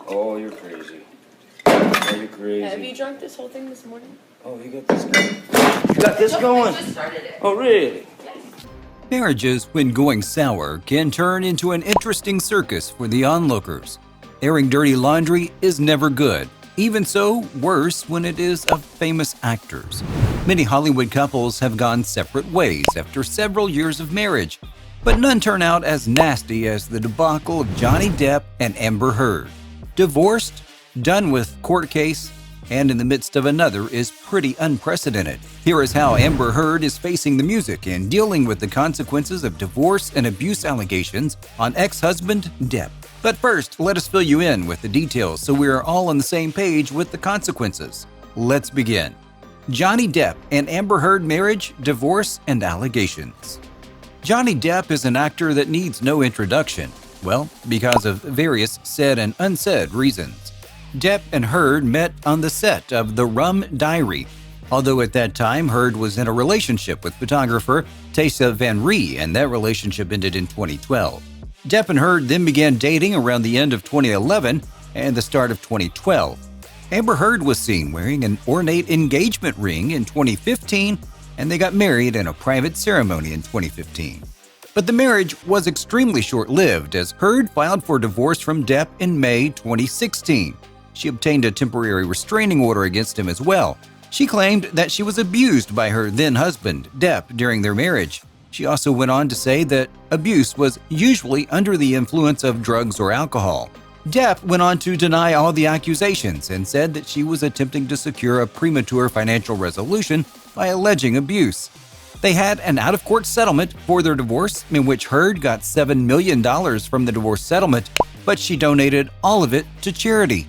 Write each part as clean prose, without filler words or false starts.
Oh, you're crazy. Oh, you're crazy. Have you drunk this whole thing this morning? Oh, you got this going. You got this going? I just started it. Oh, really? Marriages, when going sour, can turn into an interesting circus for the onlookers. Airing dirty laundry is never good. Even so, worse when it is of famous actors. Many Hollywood couples have gone separate ways after several years of marriage, but none turn out as nasty as the debacle of Johnny Depp and Amber Heard. Divorced, done with court case, and in the midst of another is pretty unprecedented. Here is how Amber Heard is facing the music and dealing with the consequences of divorce and abuse allegations on ex-husband Depp. But first, let us fill you in with the details so we are all on the same page with the consequences. Let's begin. Johnny Depp and Amber Heard marriage, divorce, and allegations. Johnny Depp is an actor that needs no introduction. Well, because of various said and unsaid reasons. Depp and Heard met on the set of The Rum Diary, although at that time Heard was in a relationship with photographer Tessa Van Ree, and that relationship ended in 2012. Depp and Heard then began dating around the end of 2011 and the start of 2012. Amber Heard was seen wearing an ornate engagement ring in 2015, and they got married in a private ceremony in 2015. But the marriage was extremely short-lived as Heard filed for divorce from Depp in May 2016. She obtained a temporary restraining order against him as well. She claimed that she was abused by her then-husband, Depp, during their marriage. She also went on to say that abuse was usually under the influence of drugs or alcohol. Depp went on to deny all the accusations and said that she was attempting to secure a premature financial resolution by alleging abuse. They had an out-of-court settlement for their divorce in which Heard got $7 million from the divorce settlement, but she donated all of it to charity.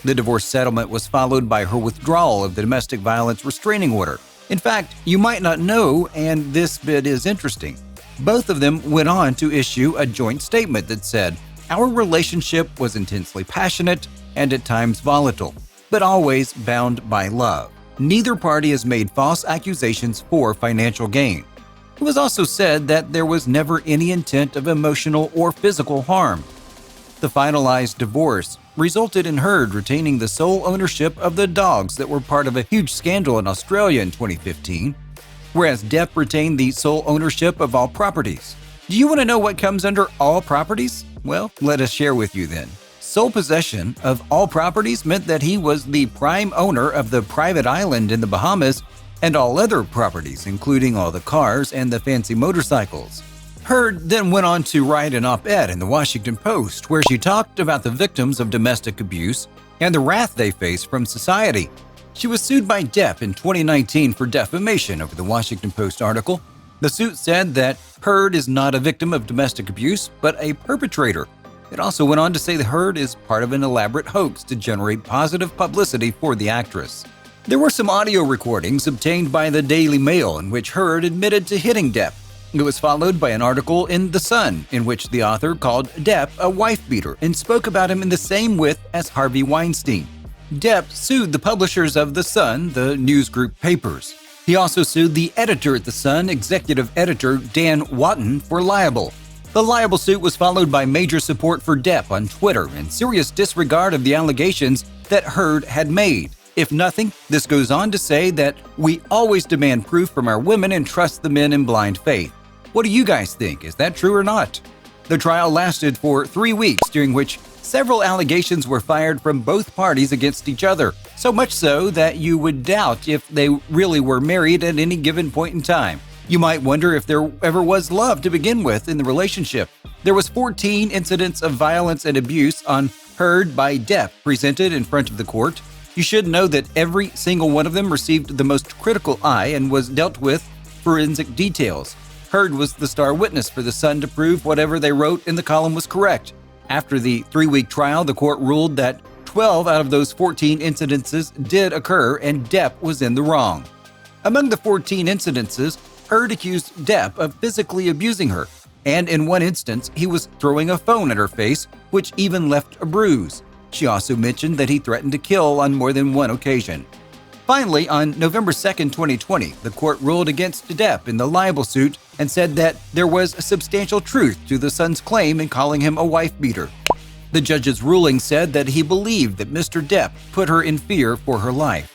The divorce settlement was followed by her withdrawal of the domestic violence restraining order. In fact, you might not know, and this bit is interesting, both of them went on to issue a joint statement that said, "Our relationship was intensely passionate and at times volatile, but always bound by love. Neither party has made false accusations for financial gain." It was also said that there was never any intent of emotional or physical harm. The finalized divorce resulted in Heard retaining the sole ownership of the dogs that were part of a huge scandal in Australia in 2015, whereas Depp retained the sole ownership of all properties. Do you want to know what comes under all properties? Well, let us share with you then. Sole possession of all properties meant that he was the prime owner of the private island in the Bahamas and all other properties, including all the cars and the fancy motorcycles. Heard then went on to write an op-ed in the Washington Post where she talked about the victims of domestic abuse and the wrath they face from society. She was sued by Depp in 2019 for defamation over the Washington Post article. The suit said that Heard is not a victim of domestic abuse, but a perpetrator. It also went on to say that Heard is part of an elaborate hoax to generate positive publicity for the actress. There were some audio recordings obtained by the Daily Mail in which Heard admitted to hitting Depp. It was followed by an article in The Sun in which the author called Depp a wife-beater and spoke about him in the same width as Harvey Weinstein. Depp sued the publishers of The Sun, the news group papers. He also sued the editor at The Sun, executive editor Dan Watton, for libel. The libel suit was followed by major support for Depp on Twitter and serious disregard of the allegations that Heard had made. If nothing, this goes on to say that we always demand proof from our women and trust the men in blind faith. What do you guys think? Is that true or not? The trial lasted for 3 weeks, during which several allegations were fired from both parties against each other, so much so that you would doubt if they really were married at any given point in time. You might wonder if there ever was love to begin with in the relationship. There was 14 incidents of violence and abuse on Heard by Depp presented in front of the court. You should know that every single one of them received the most critical eye and was dealt with forensic details. Heard was the star witness for The Sun to prove whatever they wrote in the column was correct. After the 3-week trial, the court ruled that 12 out of those 14 incidences did occur and Depp was in the wrong. Among the 14 incidences, Heard accused Depp of physically abusing her, and in one instance, he was throwing a phone at her face, which even left a bruise. She also mentioned that he threatened to kill on more than one occasion. Finally, on November 2, 2020, the court ruled against Depp in the libel suit and said that there was substantial truth to The Sun's claim in calling him a wife-beater. The judge's ruling said that he believed that Mr. Depp put her in fear for her life.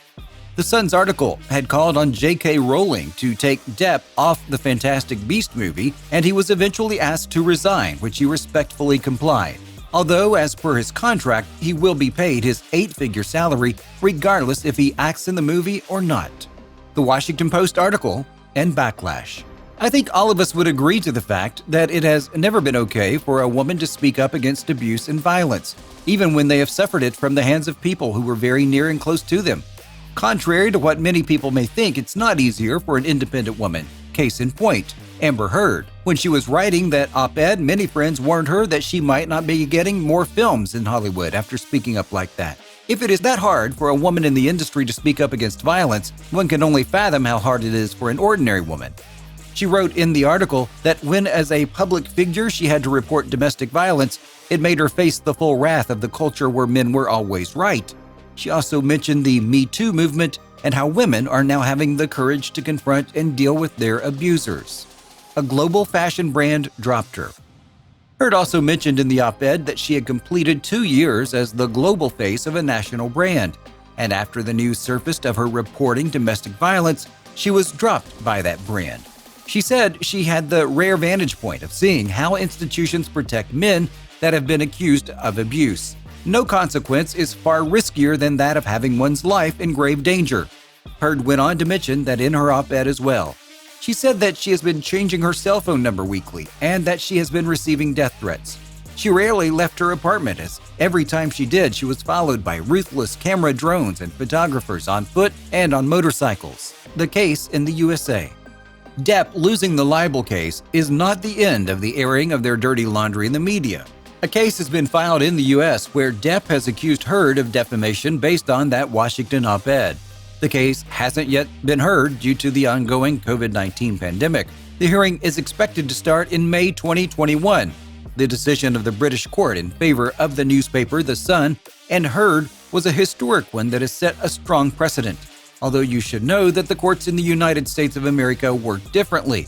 The Sun's article had called on J.K. Rowling to take Depp off the Fantastic Beasts movie, and he was eventually asked to resign, which he respectfully complied. Although, as per his contract, he will be paid his 8-figure salary regardless if he acts in the movie or not. The Washington Post article and backlash. I think all of us would agree to the fact that it has never been okay for a woman to speak up against abuse and violence, even when they have suffered it from the hands of people who were very near and close to them. Contrary to what many people may think, it's not easier for an independent woman. Case in point, Amber Heard. When she was writing that op-ed, many friends warned her that she might not be getting more films in Hollywood after speaking up like that. If it is that hard for a woman in the industry to speak up against violence, one can only fathom how hard it is for an ordinary woman. She wrote in the article that when as a public figure she had to report domestic violence, it made her face the full wrath of the culture where men were always right. She also mentioned the Me Too movement and how women are now having the courage to confront and deal with their abusers. A global fashion brand dropped her. Heard also mentioned in the op-ed that she had completed 2 years as the global face of a national brand, and after the news surfaced of her reporting domestic violence, she was dropped by that brand. She said she had the rare vantage point of seeing how institutions protect men that have been accused of abuse. No consequence is far riskier than that of having one's life in grave danger. Heard went on to mention that in her op-ed as well. She said that she has been changing her cell phone number weekly and that she has been receiving death threats. She rarely left her apartment, as every time she did, she was followed by ruthless camera drones and photographers on foot and on motorcycles. The case in the USA. Depp losing the libel case is not the end of the airing of their dirty laundry in the media. A case has been filed in the U.S. where Depp has accused Heard of defamation based on that Washington op-ed. The case hasn't yet been heard due to the ongoing COVID-19 pandemic. The hearing is expected to start in May 2021. The decision of the British court in favor of the newspaper The Sun and Heard was a historic one that has set a strong precedent. Although you should know that the courts in the United States of America work differently.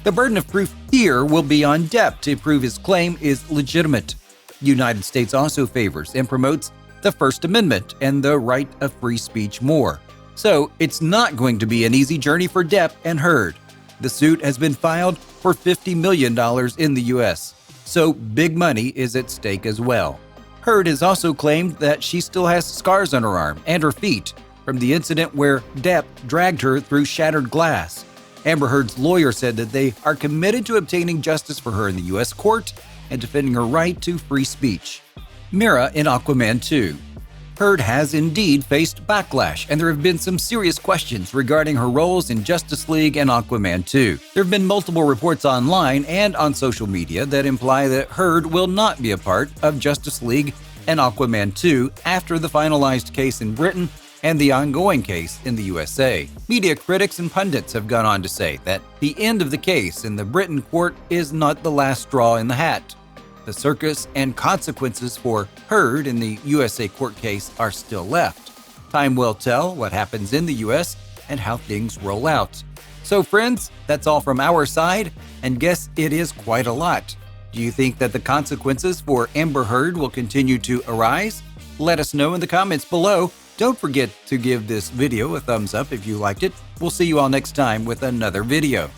The burden of proof here will be on Depp to prove his claim is legitimate. The United States also favors and promotes the First Amendment and the right of free speech more. So it's not going to be an easy journey for Depp and Heard. The suit has been filed for $50 million in the U.S., so big money is at stake as well. Heard has also claimed that she still has scars on her arm and her feet from the incident where Depp dragged her through shattered glass. Amber Heard's lawyer said that they are committed to obtaining justice for her in the U.S. court and defending her right to free speech. Mira in Aquaman 2. Heard has indeed faced backlash, and there have been some serious questions regarding her roles in Justice League and Aquaman 2. There have been multiple reports online and on social media that imply that Heard will not be a part of Justice League and Aquaman 2 after the finalized case in Britain and the ongoing case in the USA. Media critics and pundits have gone on to say that the end of the case in the Britain court is not the last straw in the hat. The circus and consequences for Heard in the USA court case are still left. Time will tell what happens in the US and how things roll out. So friends, that's all from our side, and guess it is quite a lot. Do you think that the consequences for Amber Heard will continue to arise? Let us know in the comments below. Don't forget to give this video a thumbs up if you liked it. We'll see you all next time with another video.